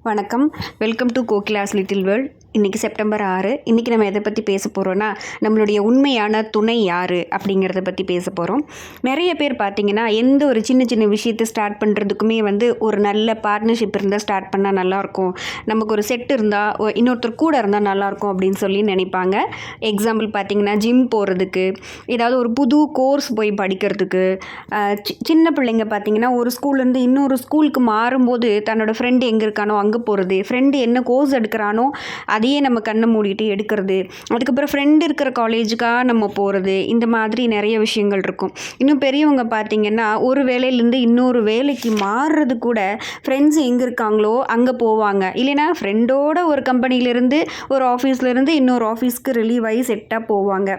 வணக்கம். Welcome to Kokila's little world. இன்றைக்கி September 6. இன்றைக்கி நம்ம எதை பற்றி பேச போகிறோன்னா, நம்மளுடைய உண்மையான துணை யார் அப்படிங்கிறத பற்றி பேச போகிறோம். நிறைய பேர் பார்த்திங்கன்னா, எந்த ஒரு சின்ன சின்ன விஷயத்தை ஸ்டார்ட் பண்ணுறதுக்குமே ஒரு நல்ல பார்ட்னர்ஷிப் இருந்தால் ஸ்டார்ட் பண்ணால் நல்லாயிருக்கும், நமக்கு ஒரு செட் இருந்தால் இன்னொருத்தர் கூட இருந்தால் நல்லாயிருக்கும் அப்படின்னு சொல்லி நினைப்பாங்க. எக்ஸாம்பிள் பார்த்திங்கன்னா, ஜிம் போகிறதுக்கு, ஏதாவது ஒரு புது கோர்ஸ் போய் படிக்கிறதுக்கு, சின்ன பிள்ளைங்க பார்த்திங்கன்னா ஒரு ஸ்கூல்லேருந்து இன்னொரு ஸ்கூலுக்கு மாறும்போது தன்னோட ஃப்ரெண்டு எங்கே இருக்கானோ அங்கே போகிறது, ஃப்ரெண்டு என்ன கோர்ஸ் எடுக்கிறானோ அதையே நம்ம கண்ணை மூடிட்டு எடுக்கிறது, அதுக்கப்புறம் ஃப்ரெண்டு இருக்கிற காலேஜுக்காக நம்ம போகிறது, இந்த மாதிரி நிறைய விஷயங்கள் இருக்கும். இன்னும் பெரியவங்க பார்த்திங்கன்னா ஒரு வேலையிலேருந்து இன்னொரு வேலைக்கு மாறுறது கூட ஃப்ரெண்ட்ஸ் எங்கே இருக்காங்களோ அங்கே போவாங்க. இல்லைனா ஃப்ரெண்டோட ஒரு கம்பெனிலேருந்து ஒரு ஆஃபீஸ்லேருந்து இன்னொரு ஆஃபீஸ்க்கு ரிலீவ் ஆகி செட்டாக போவாங்க.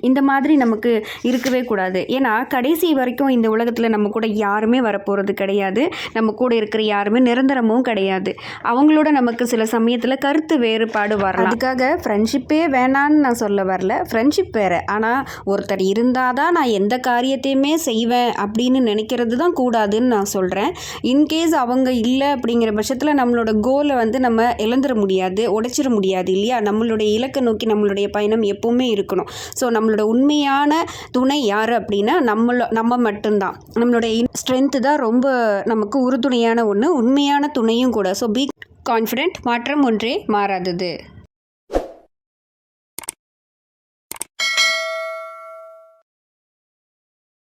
இந்த மாதிரி நமக்கு இருக்கவே கூடாது. ஏன்னா கடைசி வரைக்கும் இந்த உலகத்தில் நம்ம கூட யாருமே வரப்போகிறது கிடையாது. நம்ம கூட இருக்கிற யாருமே நிரந்தரமும் கிடையாது. அவங்களோட நமக்கு சில சமயத்தில் கருத்து வேறுபாடு வரலாம். அதுக்காக ஃப்ரெண்ட்ஷிப்பே வேணான்னு நான் சொல்ல வரல. ஃப்ரெண்ட்ஷிப் வேறு. ஆனால் ஒருத்தர் இருந்தால் தான் நான் எந்த காரியத்தையுமே செய்வேன் அப்படின்னு நினைக்கிறது தான் கூடாதுன்னு நான் சொல்கிறேன். இன்கேஸ் அவங்க இல்லை அப்படிங்கிற பட்சத்தில் நம்மளோட கோலை நம்ம இழந்துட முடியாது, உடைச்சிட முடியாது இல்லையா? நம்மளுடைய இலக்கை நோக்கி நம்மளுடைய பயணம் எப்போவுமே இருக்கணும். ஸோ நம்மளோட உண்மையான துணை யார் அப்படின்னா நம்ம மட்டும்தான். நம்மளுடைய ஸ்ட்ரென்த்து தான் ரொம்ப நமக்கு உறுதுணையான ஒன்று, உண்மையான துணையும் கூட. So be confident. மாற்றம் ஒன்றே மாறாதது.